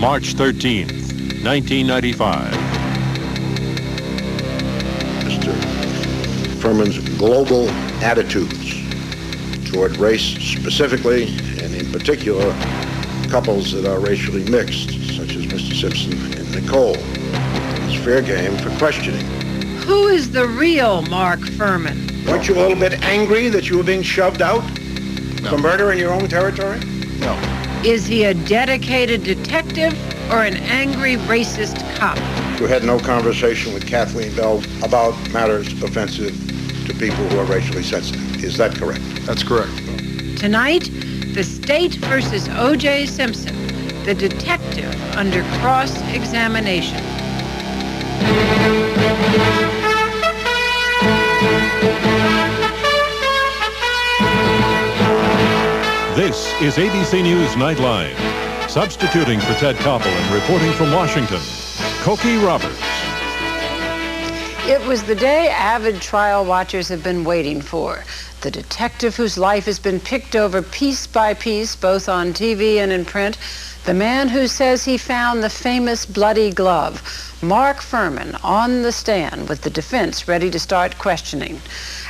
March 13th, 1995. Mr. Furman's global attitudes toward race specifically, and in particular, couples that are racially mixed, such as Mr. Simpson and Nicole, is fair game for questioning. Who is the real Mark Fuhrman? Weren't you a little bit angry that you were being shoved out for murder in your own territory? No. Is he a dedicated detective or an angry racist cop? You had no conversation with Kathleen Bell about matters offensive to people who are racially sensitive. Is that correct? That's correct. Tonight, the state versus O.J. Simpson, the detective under cross-examination. This is ABC News Nightline. Substituting for Ted Koppel and reporting from Washington, Cokie Roberts. It was the day avid trial watchers have been waiting for. The detective whose life has been picked over piece by piece, both on TV and in print. The man who says he found the famous bloody glove. Mark Fuhrman on the stand with the defense ready to start questioning.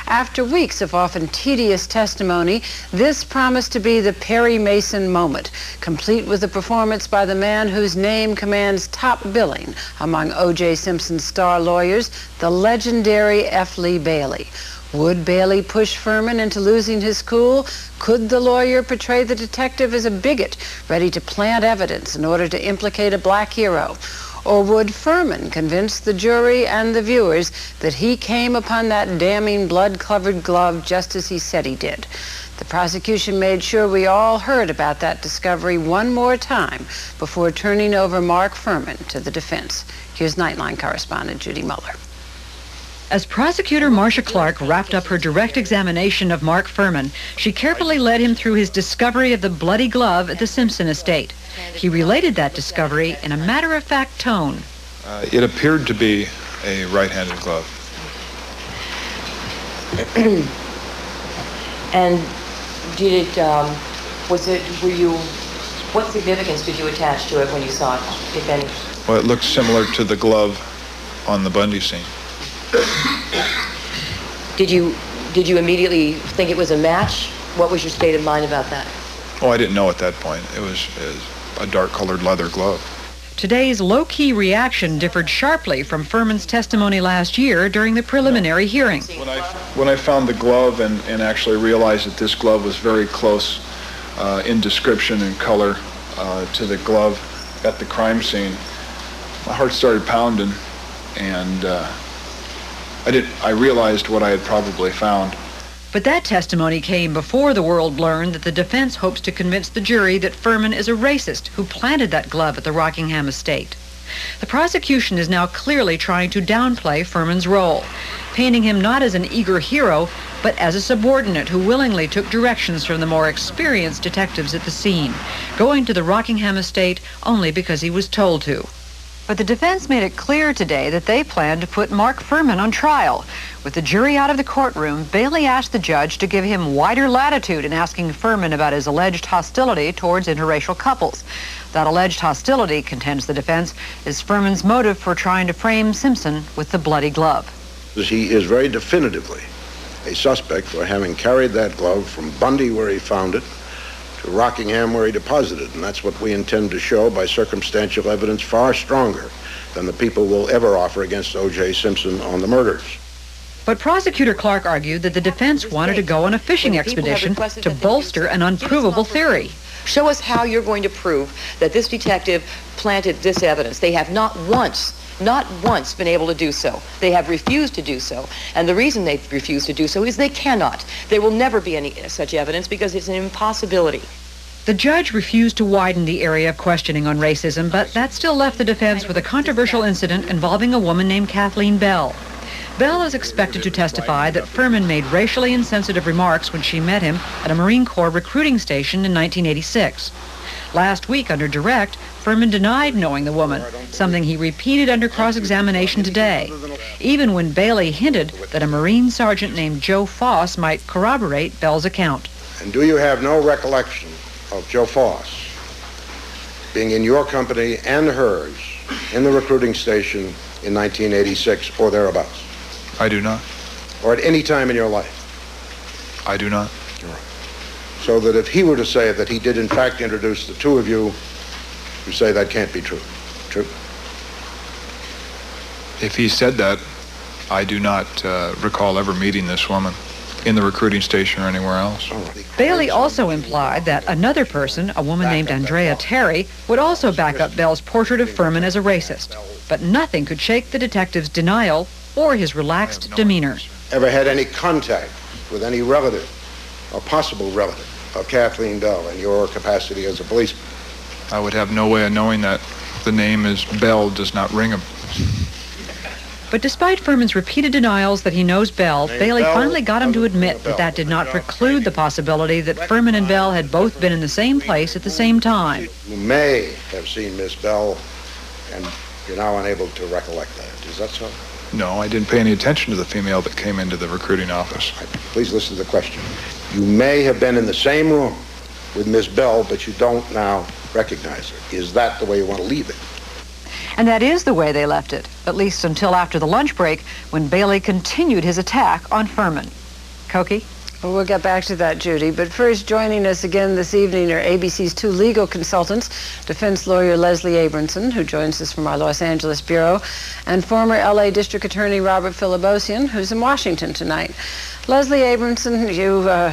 After weeks of often tedious testimony, this promised to be the Perry Mason moment, complete with a performance by the man whose name commands top billing among O.J. Simpson's star lawyers, the legendary F. Lee Bailey. Would Bailey push Fuhrman into losing his cool? Could the lawyer portray the detective as a bigot, ready to plant evidence in order to implicate a black hero? Or would Fuhrman convince the jury and the viewers that he came upon that damning blood-covered glove just as he said he did? The prosecution made sure we all heard about that discovery one more time before turning over Mark Fuhrman to the defense. Here's Nightline correspondent Judy Muller. As prosecutor Marcia Clark wrapped up her direct examination of Mark Fuhrman, she carefully led him through his discovery of the bloody glove at the Simpson estate. He related that discovery in a matter-of-fact tone. It appeared to be a right-handed glove. And did it, what significance did you attach to it when you saw it, if any? Well, it looked similar to the glove on the Bundy scene. Did you immediately think it was a match? What was your state of mind about that? Oh, I didn't know at that point. It was a dark-colored leather glove. Today's low-key reaction differed sharply from Fuhrman's testimony last year during the preliminary hearing. When I found the glove and actually realized that this glove was very close in description and color to the glove at the crime scene, my heart started pounding, and I realized what I had probably found. But that testimony came before the world learned that the defense hopes to convince the jury that Fuhrman is a racist who planted that glove at the Rockingham estate. The prosecution is now clearly trying to downplay Fuhrman's role, painting him not as an eager hero, but as a subordinate who willingly took directions from the more experienced detectives at the scene, going to the Rockingham estate only because he was told to. But the defense made it clear today that they plan to put Mark Fuhrman on trial. With the jury out of the courtroom, Bailey asked the judge to give him wider latitude in asking Fuhrman about his alleged hostility towards interracial couples. That alleged hostility, contends the defense, is Fuhrman's motive for trying to frame Simpson with the bloody glove. He is very definitively a suspect for having carried that glove from Bundy, where he found it, to Rockingham, where he deposited, and that's what we intend to show by circumstantial evidence far stronger than the people will ever offer against O.J. Simpson on the murders. But prosecutor Clark argued that the defense wanted to go on a fishing expedition to bolster an unprovable theory. Show us how you're going to prove that this detective planted this evidence. They have not once been able to do so. They have refused to do so. And the reason they've refused to do so is they cannot. There will never be any such evidence because it's an impossibility. The judge refused to widen the area of questioning on racism, but that still left the defense with a controversial incident involving a woman named Kathleen Bell. Bell is expected to testify that Fuhrman made racially insensitive remarks when she met him at a Marine Corps recruiting station in 1986. Last week, under direct, Fuhrman denied knowing the woman, something he repeated under cross-examination today, even when Bailey hinted that a Marine sergeant named Joe Foss might corroborate Bell's account. And do you have no recollection of Joe Foss? being in your company and hers in the recruiting station in 1986 or thereabouts? I do not. Or at any time in your life? I do not. So that if he were to say that he did in fact introduce the two of you, you say that can't be true. True? If he said that, I do not recall ever meeting this woman in the recruiting station or anywhere else. Bailey also implied that another person, a woman named Andrea Terry, would also back up Bell's portrait of Furman as a racist. But nothing could shake the detective's denial or his relaxed demeanor. Ever had any contact with any relative or possible relative of Kathleen Bell in your capacity as a policeman? I would have no way of knowing that. The name is Bell does not ring a... But despite Furman's repeated denials that he knows Bell, Bailey finally got him to admit that that did not preclude the possibility that Furman and Bell had both been in the same place at the same time. You may have seen Miss Bell, and you're now unable to recollect that. Is that so? No, I didn't pay any attention to the female that came into the recruiting office. Please listen to the question. You may have been in the same room with Miss Bell, but you don't now recognize her. Is that the way you want to leave it? And that is the way they left it, at least until after the lunch break, when Bailey continued his attack on Furman. Cokie? Well, we'll get back to that, Judy. But first, joining us again this evening are ABC's two legal consultants, defense lawyer Leslie Abramson, who joins us from our Los Angeles bureau, and former L.A. District Attorney Robert Philibosian, who's in Washington tonight. Leslie Abramson,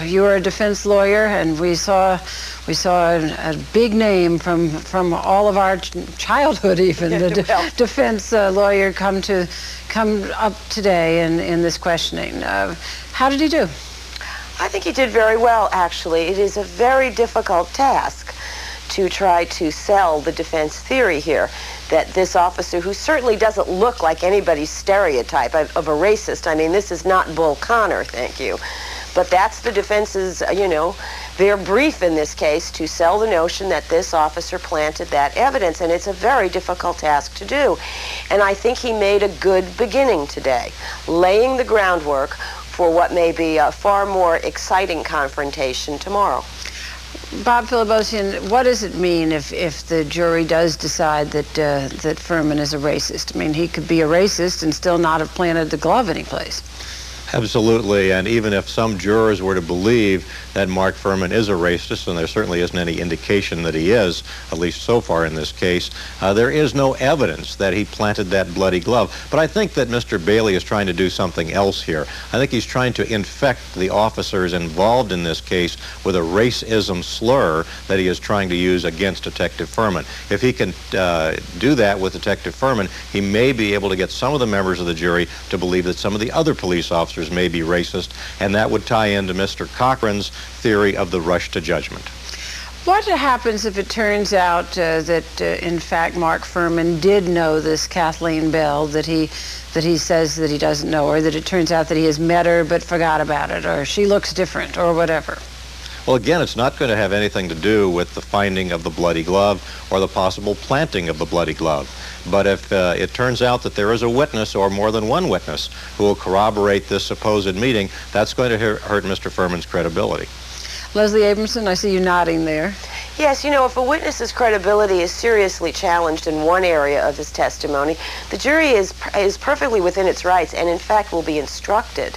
you are a defense lawyer, and we saw a big name from all of our childhood, even the defense lawyer come up today in this questioning. How did he do? I think he did very well, actually. It is a very difficult task to try to sell the defense theory here that this officer, who certainly doesn't look like anybody's stereotype of a racist, I mean, this is not Bull Connor, thank you, but that's the defense's, their brief in this case, to sell the notion that this officer planted that evidence, and it's a very difficult task to do. And I think he made a good beginning today, laying the groundwork for what may be a far more exciting confrontation tomorrow. Bob Philibosian, what does it mean if the jury does decide that Furman is a racist? I mean, he could be a racist and still not have planted the glove anyplace. Absolutely, and even if some jurors were to believe that Mark Furman is a racist, and there certainly isn't any indication that he is, at least so far in this case, there is no evidence that he planted that bloody glove. But I think that Mr. Bailey is trying to do something else here. I think he's trying to infect the officers involved in this case with a racism slur that he is trying to use against Detective Furman. If he can do that with Detective Furman, he may be able to get some of the members of the jury to believe that some of the other police officers may be racist, and that would tie into Mr. Cochran's theory of the rush to judgment. What happens if it turns out that in fact Mark Furman did know this Kathleen Bell that he says that he doesn't know, or that it turns out that he has met her but forgot about it, or she looks different, or whatever? Well, again, it's not going to have anything to do with the finding of the bloody glove or the possible planting of the bloody glove. But if it turns out that there is a witness or more than one witness who will corroborate this supposed meeting, that's going to hurt Mr. Furman's credibility. Leslie Abramson, I see you nodding there. Yes, if a witness's credibility is seriously challenged in one area of his testimony, the jury is perfectly within its rights and in fact will be instructed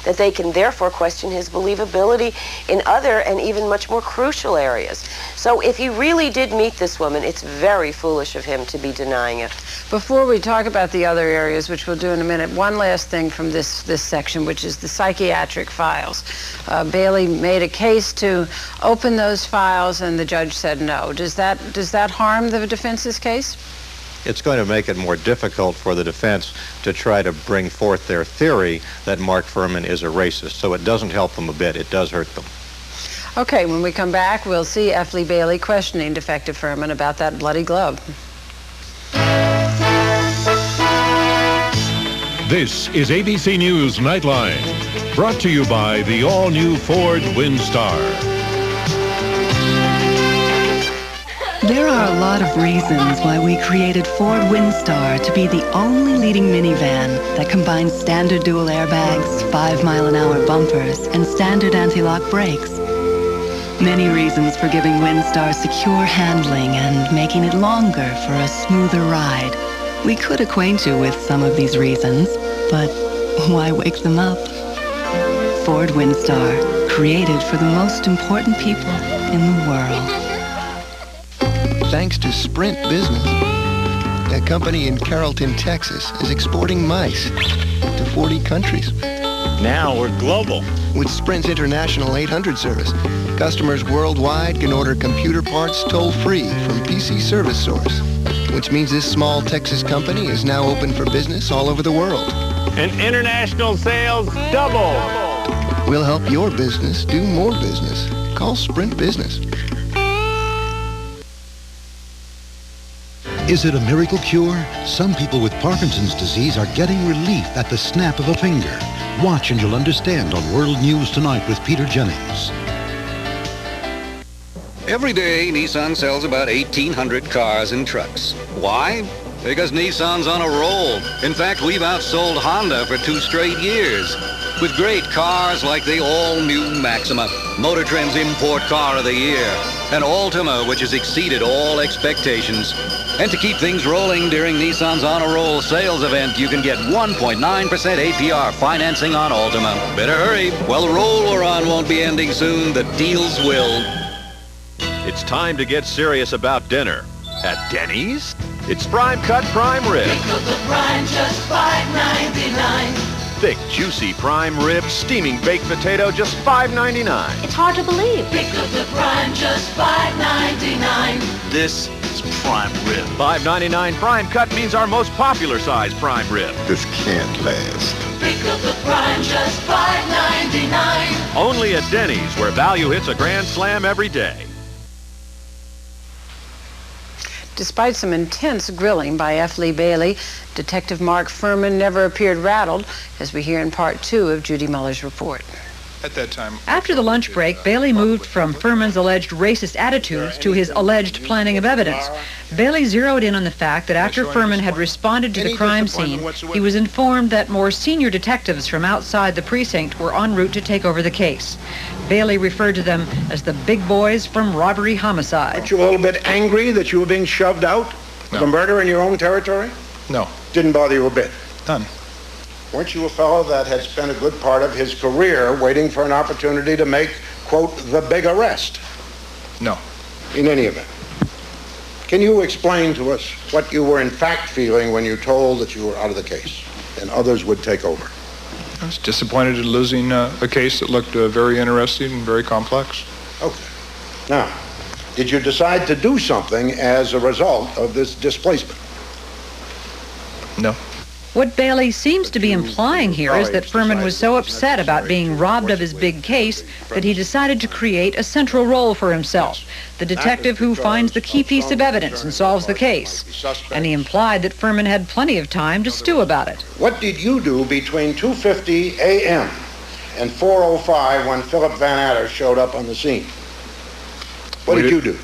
that they can therefore question his believability in other and even much more crucial areas. So if he really did meet this woman, it's very foolish of him to be denying it. Before we talk about the other areas, which we'll do in a minute, one last thing from this section, which is the psychiatric files. Bailey made a case to open those files, and the judge said no. Does that harm the defense's case? It's going to make it more difficult for the defense to try to bring forth their theory that Mark Furman is a racist. So it doesn't help them a bit. It does hurt them. Okay, when we come back, we'll see F. Lee Bailey questioning Detective Furman about that bloody glove. This is ABC News Nightline, brought to you by the all-new Ford Windstar. There are a lot of reasons why we created Ford Windstar to be the only leading minivan that combines standard dual airbags, 5-mile-an-hour bumpers, and standard anti-lock brakes. Many reasons for giving Windstar secure handling and making it longer for a smoother ride. We could acquaint you with some of these reasons, but why wake them up? Ford Windstar, created for the most important people in the world. Thanks to Sprint Business, a company in Carrollton, Texas, is exporting mice to 40 countries. Now we're global. With Sprint's International 800 service, customers worldwide can order computer parts toll-free from PC Service Source, which means this small Texas company is now open for business all over the world. And international sales double. We'll help your business do more business. Call Sprint Business. Is it a miracle cure? Some people with Parkinson's disease are getting relief at the snap of a finger. Watch and you'll understand on World News Tonight with Peter Jennings. Every day, Nissan sells about 1,800 cars and trucks. Why? Because Nissan's on a roll. In fact, we've outsold Honda for 2 straight years. With great cars like the all-new Maxima, Motor Trend's Import Car of the Year, and Altima, which has exceeded all expectations. And to keep things rolling during Nissan's On a Roll sales event, you can get 1.9% APR financing on Altima. Better hurry. Well, the roll we're on won't be ending soon. The deals will. It's time to get serious about dinner. At Denny's, it's Prime Cut Prime Rib. Pickles of prime, just $5.99. Thick, juicy prime rib, steaming baked potato, just $5.99. It's hard to believe. Pickles of prime, just $5.99. This is Prime Rib. $5.99 Prime Cut means our most popular size prime rib. This can't last. Pickles of prime, just $5.99. Only at Denny's, where value hits a grand slam every day. Despite some intense grilling by F. Lee Bailey, Detective Mark Fuhrman never appeared rattled, as we hear in Part 2 of Judy Muller's report. At that time, After the lunch break, Bailey moved from Fuhrman's alleged racist attitudes to his alleged planting of evidence. Bailey zeroed in on the fact that after Fuhrman had responded to the crime scene, he was informed that more senior detectives from outside the precinct were en route to take over the case. Bailey referred to them as the big boys from robbery homicide. Aren't you a little bit angry that you were being shoved out of a murder in your own territory? No. Didn't bother you a bit? None. Weren't you a fellow that had spent a good part of his career waiting for an opportunity to make, quote, the big arrest? No. In any event, can you explain to us what you were in fact feeling when you told that you were out of the case and others would take over? I was disappointed at losing a case that looked very interesting and very complex. Okay. Now, did you decide to do something as a result of this displacement? No. What Bailey seems to be implying here is that Fuhrman was so upset about being robbed of his big case that he decided to create a central role for himself, the detective who finds the key piece of evidence and solves the case. And he implied that Fuhrman had plenty of time to stew about it. What did you do between 2:50 a.m. and 4:05 when Philip Van Adder showed up on the scene? What did you do?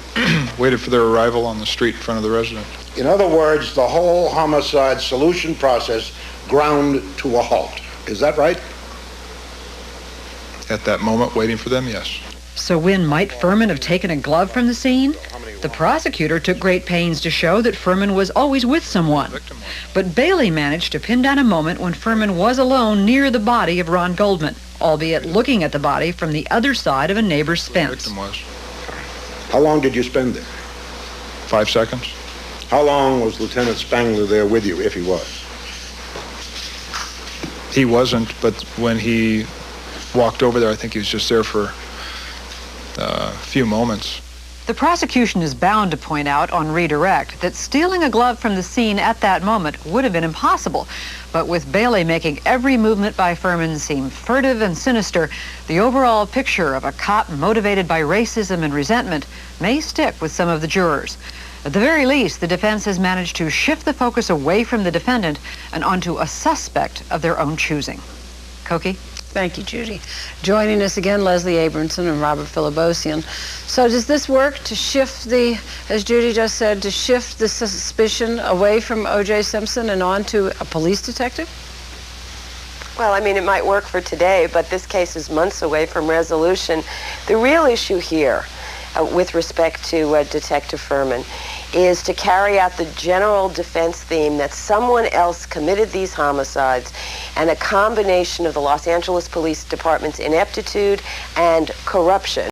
Waited for their arrival on the street in front of the residence. In other words, the whole homicide solution process ground to a halt. Is that right? At that moment, waiting for them, yes. So when might Fuhrman have taken a glove from the scene? The prosecutor took great pains to show that Fuhrman was always with someone. But Bailey managed to pin down a moment when Fuhrman was alone near the body of Ron Goldman, albeit looking at the body from the other side of a neighbor's fence. The victim was. How long did you spend there? 5 seconds. How long was Lieutenant Spangler there with you, if he was? He wasn't, but when he walked over there, I think he was just there for a few moments. The prosecution is bound to point out on redirect that stealing a glove from the scene at that moment would have been impossible. But with Bailey making every movement by Fuhrman seem furtive and sinister, the overall picture of a cop motivated by racism and resentment may stick with some of the jurors. At the very least, the defense has managed to shift the focus away from the defendant and onto a suspect of their own choosing. Cokie? Thank you, Judy. Joining us again, Leslie Abramson and Robert Philibosian. So does this work to shift the, as Judy just said, to shift the suspicion away from O.J. Simpson and onto a police detective? Well, I mean, it might work for today, but this case is months away from resolution. The real issue here, with respect to Detective Furman, is to carry out the general defense theme that someone else committed these homicides, and a combination of the Los Angeles Police Department's ineptitude and corruption.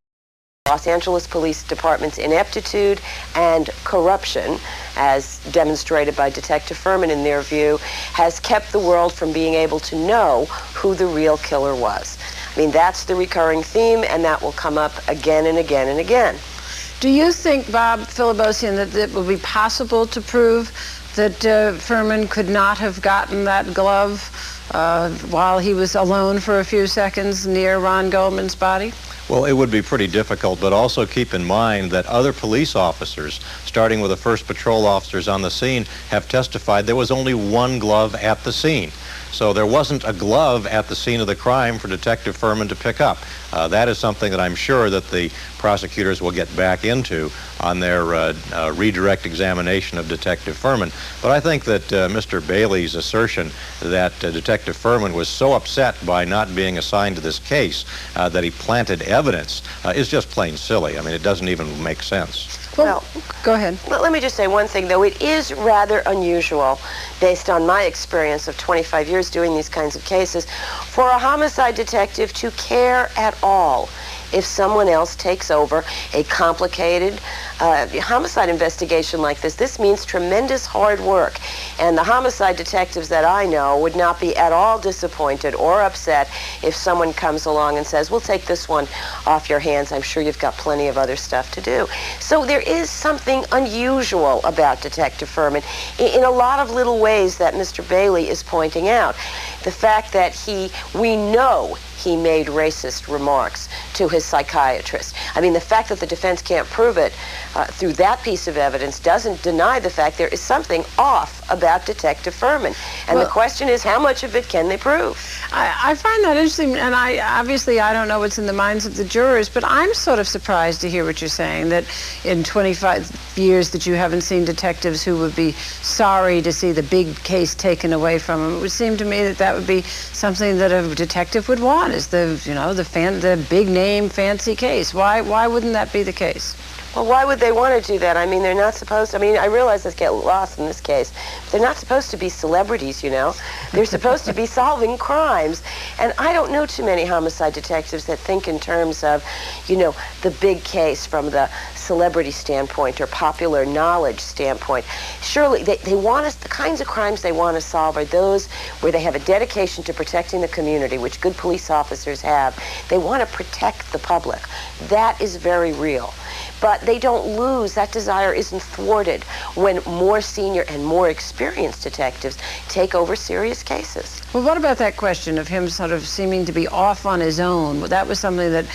Los Angeles Police Department's ineptitude and corruption, as demonstrated by Detective Furman in their view, has kept the world from being able to know who the real killer was. I mean, that's the recurring theme, and that will come up again and again and again. Do you think, Bob Philibosian, that it will be possible to prove that Furman could not have gotten that glove while he was alone for a few seconds near Ron Goldman's body? Well, it would be pretty difficult, but also keep in mind that other police officers, starting with the first patrol officers on the scene, have testified there was only one glove at the scene. So there wasn't a glove at the scene of the crime for Detective Furman to pick up. That is something that I'm sure that the prosecutors will get back into on their redirect examination of Detective Furman. But I think that Mr. Bailey's assertion that Detective Furman was so upset by not being assigned to this case that he planted evidence is just plain silly. I mean, it doesn't even make sense. Well, go ahead. Let me just say one thing, though. It is rather unusual, based on my experience of 25 years doing these kinds of cases, for a homicide detective to care at all if someone else takes over a complicated homicide investigation like this. This means tremendous hard work. And the homicide detectives that I know would not be at all disappointed or upset if someone comes along and says, we'll take this one off your hands. I'm sure you've got plenty of other stuff to do. So there is something unusual about Detective Furman in a lot of little ways that Mr. Bailey is pointing out. The fact that we know he made racist remarks to his psychiatrist. I mean, the fact that the defense can't prove it through that piece of evidence doesn't deny the fact there is something off about Detective Furman. And the question is, how much of it can they prove? I find that interesting, and obviously I don't know what's in the minds of the jurors, but I'm sort of surprised to hear what you're saying, that in 25 years that you haven't seen detectives who would be sorry to see the big case taken away from them. It would seem to me that that would be something that a detective would want, is the big name fancy case. Why wouldn't that be the case? Well, why would they want to do that? I mean, they're not supposed to. I mean, I realize this get lost in this case, but they're not supposed to be celebrities, you know. They're supposed to be solving crimes. And I don't know too many homicide detectives that think in terms of, you know, the big case from the celebrity standpoint or popular knowledge standpoint. Surely they want us, the kinds of crimes they want to solve are those where they have a dedication to protecting the community, which good police officers have. They want to protect the public. That is very real. But they don't lose, that desire isn't thwarted when more senior and more experienced detectives take over serious cases. Well, what about that question of him sort of seeming to be off on his own? That was something that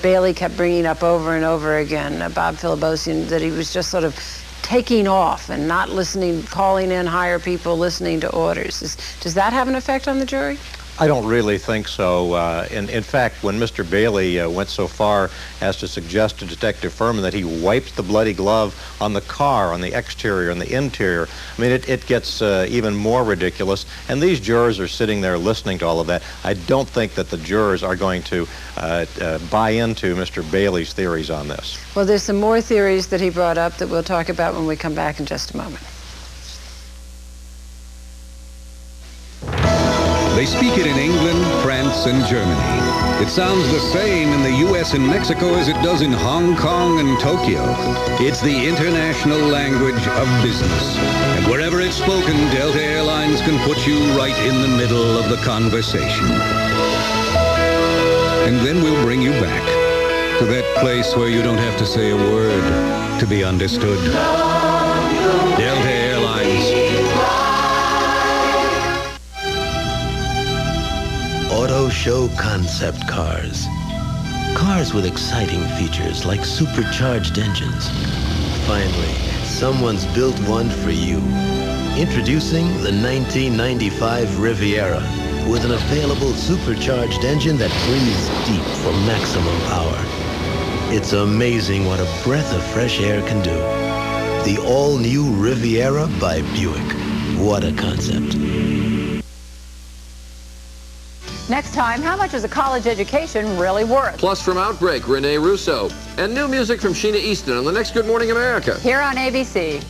Bailey kept bringing up over and over again, Bob Philibosian, that he was just sort of taking off and not listening, calling in higher people, listening to orders. Does that have an effect on the jury? I don't really think so. In fact, when Mr. Bailey went so far as to suggest to Detective Furman that he wiped the bloody glove on the car, on the exterior, on the interior, I mean, it gets even more ridiculous. And these jurors are sitting there listening to all of that. I don't think that the jurors are going to buy into Mr. Bailey's theories on this. Well, there's some more theories that he brought up that we'll talk about when we come back in just a moment. They speak it in England, France, and Germany. It sounds the same in the U.S. and Mexico as it does in Hong Kong and Tokyo. It's the international language of business. And wherever it's spoken, Delta Airlines can put you right in the middle of the conversation. And then we'll bring you back to that place where you don't have to say a word to be understood. Delta Airlines. Auto Show concept cars. Cars with exciting features like supercharged engines. Finally, someone's built one for you. Introducing the 1995 Riviera with an available supercharged engine that breathes deep for maximum power. It's amazing what a breath of fresh air can do. The all-new Riviera by Buick. What a concept. Next time, how much is a college education really worth? Plus from Outbreak, Renee Russo. And new music from Sheena Easton on the next Good Morning America. Here on ABC.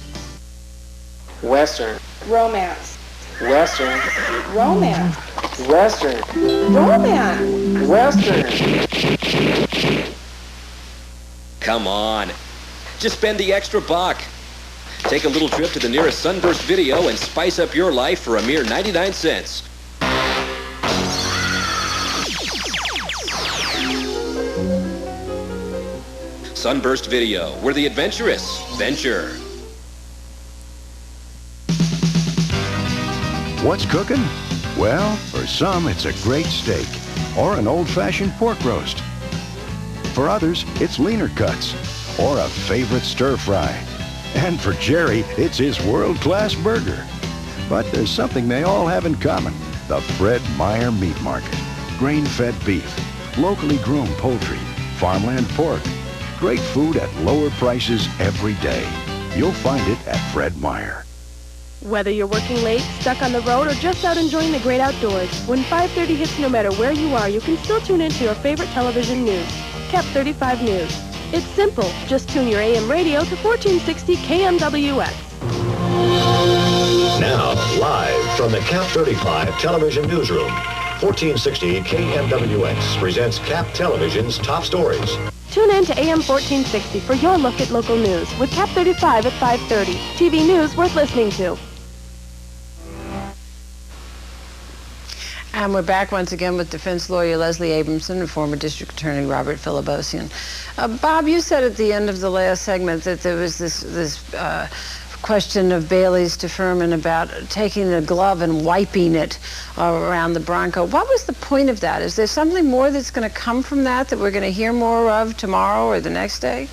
Western. Romance. Western. Romance. Western. Romance. Western. Come on. Just spend the extra buck. Take a little trip to the nearest Sunburst Video and spice up your life for a mere 99 cents. Sunburst Video, where the adventurous venture. What's cooking? Well, for some, it's a great steak or an old-fashioned pork roast. For others, it's leaner cuts or a favorite stir-fry. And for Jerry, it's his world-class burger. But there's something they all have in common: the Fred Meyer Meat Market. Grain-fed beef, locally groomed poultry, farmland pork. Great food at lower prices every day. You'll find it at Fred Meyer. Whether you're working late, stuck on the road, or just out enjoying the great outdoors, when 5:30 hits, no matter where you are, you can still tune into your favorite television news. KAP 35 News. It's simple. Just tune your AM radio to 1460 KMWX. Now, live from the KAP 35 Television Newsroom, 1460 KMWX presents KAP Television's top stories. Tune in to AM 1460 for your look at local news with KAP 35 at 5:30. TV news worth listening to. And we're back once again with defense lawyer Leslie Abramson and former district attorney Robert Filibosian. Bob, you said at the end of the last segment that there was this question of Bailey's to Furman about taking the glove and wiping it around the Bronco. What was the point of that? Is there something more that's going to come from that we're going to hear more of tomorrow or the next day?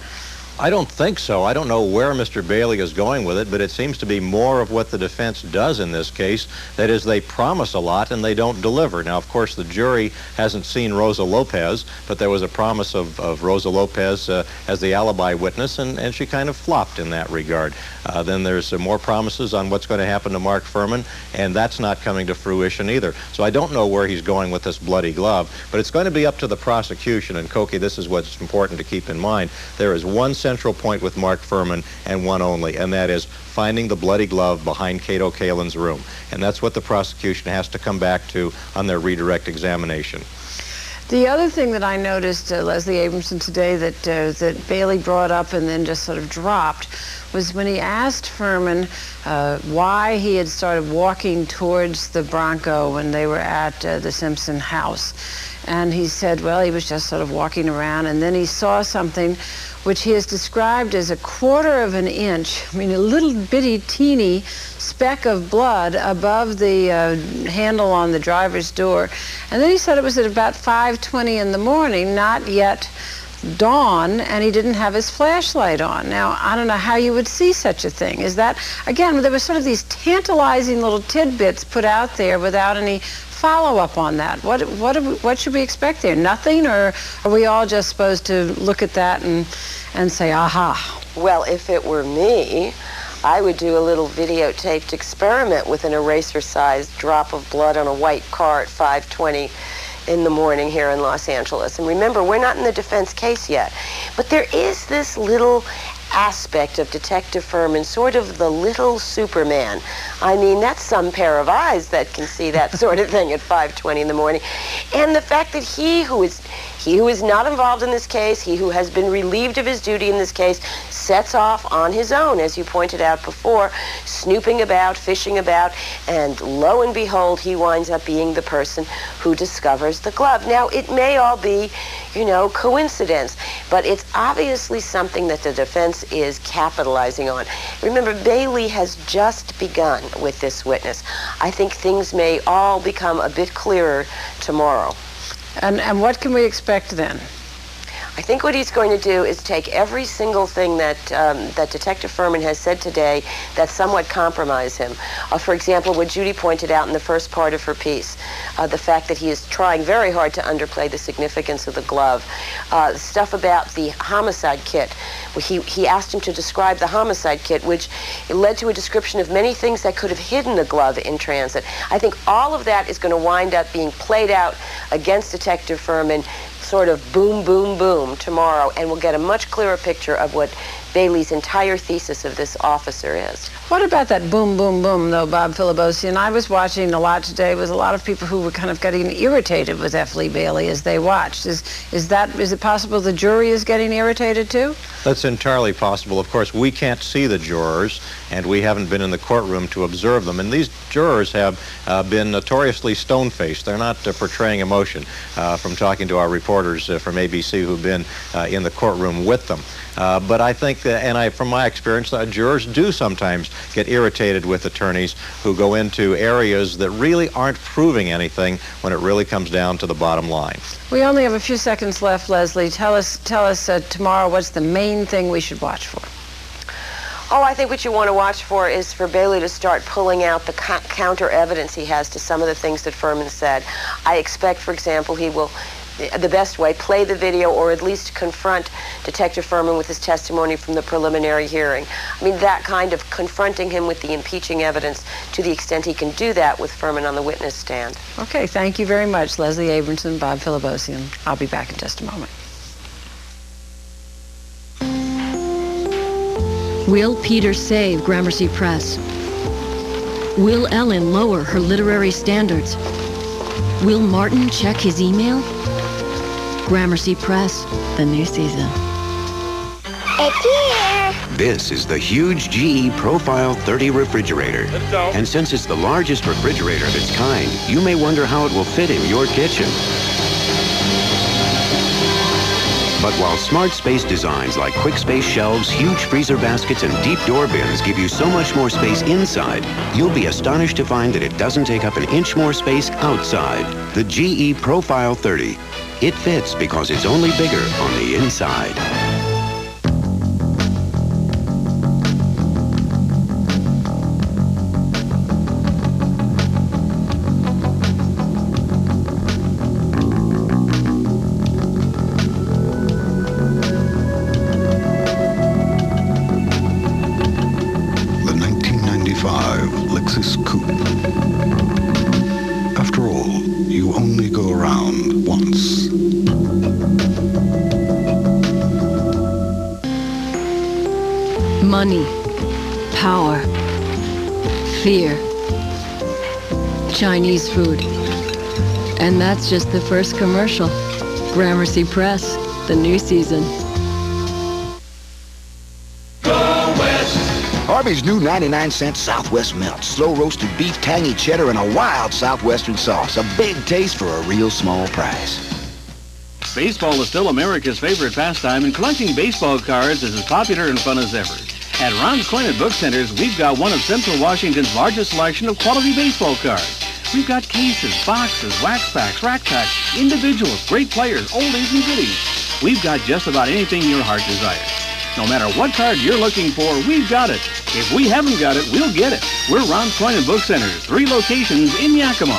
I don't think so. I don't know where Mr. Bailey is going with it, but it seems to be more of what the defense does in this case. That is, they promise a lot and they don't deliver. Now, of course, the jury hasn't seen Rosa Lopez, but there was a promise of Rosa Lopez as the alibi witness, and she kind of flopped in that regard. Then there's some more promises on what's going to happen to Mark Furman, and that's not coming to fruition either. So I don't know where he's going with this bloody glove, but it's going to be up to the prosecution. And, Cokie, this is what's important to keep in mind. There is one central point with Mark Furman, and one only, and that is finding the bloody glove behind Kato Kaelin's room. And that's what the prosecution has to come back to on their redirect examination. The other thing that I noticed, Leslie Abramson, today that Bailey brought up and then just sort of dropped was when he asked Furman why he had started walking towards the Bronco when they were at the Simpson house. And he said, well, he was just sort of walking around, and then he saw something which he has described as a 1/4 of an inch, I mean a little bitty teeny speck of blood above the handle on the driver's door. And then he said it was at about 5:20 in the morning, not yet dawn, and he didn't have his flashlight on. Now, I don't know how you would see such a thing. Is that, again, there were sort of these tantalizing little tidbits put out there without any follow-up on that. What should we expect there? Nothing, or are we all just supposed to look at that and say, aha? Well, if it were me, I would do a little videotaped experiment with an eraser-sized drop of blood on a white car at 5:20 in the morning here in Los Angeles. And remember, we're not in the defense case yet, but there is this little aspect of Detective Furman, sort of the little Superman. I mean, that's some pair of eyes that can see that sort of thing at 5:20 in the morning. And the fact that he who is not involved in this case, he who has been relieved of his duty in this case, sets off on his own, as you pointed out before, snooping about, fishing about, and lo and behold, he winds up being the person who discovers the glove. Now, it may all be, coincidence, but it's obviously something that the defense is capitalizing on. Remember, Bailey has just begun with this witness. I think things may all become a bit clearer tomorrow. And what can we expect then? I think what he's going to do is take every single thing that that Detective Furman has said today that somewhat compromise him. For example, what Judy pointed out in the first part of her piece, the fact that he is trying very hard to underplay the significance of the glove. Stuff about the homicide kit. He asked him to describe the homicide kit, which led to a description of many things that could have hidden the glove in transit. I think all of that is going to wind up being played out against Detective Furman, sort of boom, boom, boom tomorrow, and we'll get a much clearer picture of what Bailey's entire thesis of this officer is. What about that boom, boom, boom, though, Bob Philibosian? I was watching a lot today with a lot of people who were kind of getting irritated with F. Lee Bailey as they watched. Is it possible the jury is getting irritated too? That's entirely possible. Of course, we can't see the jurors, and we haven't been in the courtroom to observe them. And these jurors have been notoriously stone-faced. They're not portraying emotion from talking to our reporters from ABC who've been in the courtroom with them. But I think, from my experience, jurors do sometimes get irritated with attorneys who go into areas that really aren't proving anything when it really comes down to the bottom line. We only have a few seconds left, Leslie. Tell us tomorrow what's the main thing we should watch for. Oh, I think what you want to watch for is for Bailey to start pulling out the counter evidence he has to some of the things that Furman said. I expect, for example, he will, the best way, play the video or at least confront Detective Furman with his testimony from the preliminary hearing. I mean, that kind of confronting him with the impeaching evidence to the extent he can do that with Furman on the witness stand. Okay, thank you very much, Leslie Abramson, Bob Philibosian. I'll be back in just a moment. Will Peter save Gramercy Press? Will Ellen lower her literary standards? Will Martin check his email? Gramercy Press, the new season. It's here! This is the huge GE Profile 30 refrigerator. And since it's the largest refrigerator of its kind, you may wonder how it will fit in your kitchen. But while smart space designs like quick space shelves, huge freezer baskets, and deep door bins give you so much more space inside, you'll be astonished to find that it doesn't take up an inch more space outside. The GE Profile 30. It fits because it's only bigger on the inside. Lexus Coupe. After all, you only go around once. Money, power, fear, Chinese food. And that's just the first commercial. Gramercy Press, the new season. Harvey's new 99-cent Southwest Melt. Slow-roasted beef, tangy cheddar, and a wild Southwestern sauce. A big taste for a real small price. Baseball is still America's favorite pastime, and collecting baseball cards is as popular and fun as ever. At Ron's Coin and Book Centers, we've got one of Central Washington's largest selection of quality baseball cards. We've got cases, boxes, wax packs, rack packs, individuals, great players, oldies and goodies. We've got just about anything your heart desires. No matter what card you're looking for, we've got it. If we haven't got it, we'll get it. We're Ron's Coin and Book Centers, 3 locations in Yakima.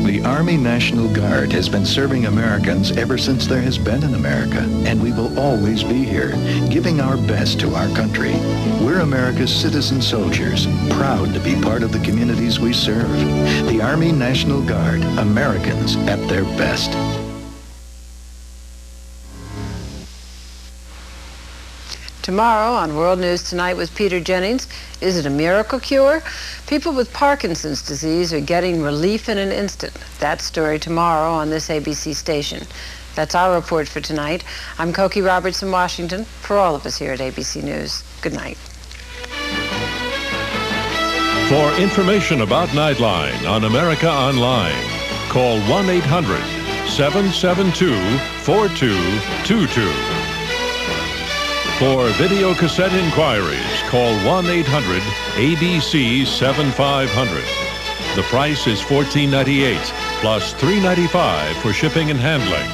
The Army National Guard has been serving Americans ever since there has been an America, and we will always be here, giving our best to our country. We're America's citizen soldiers, proud to be part of the communities we serve. The Army National Guard, Americans at their best. Tomorrow on World News Tonight with Peter Jennings, is it a miracle cure? People with Parkinson's disease are getting relief in an instant. That story tomorrow on this ABC station. That's our report for tonight. I'm Cokie Roberts in Washington. For all of us here at ABC News, good night. For information about Nightline on America Online, call 1-800-772-4222. For video cassette inquiries, call 1-800-ABC-7500. The price is $14.98 plus $3.95 for shipping and handling.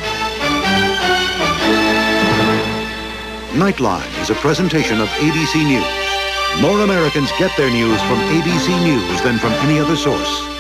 Nightline is a presentation of ABC News. More Americans get their news from ABC News than from any other source.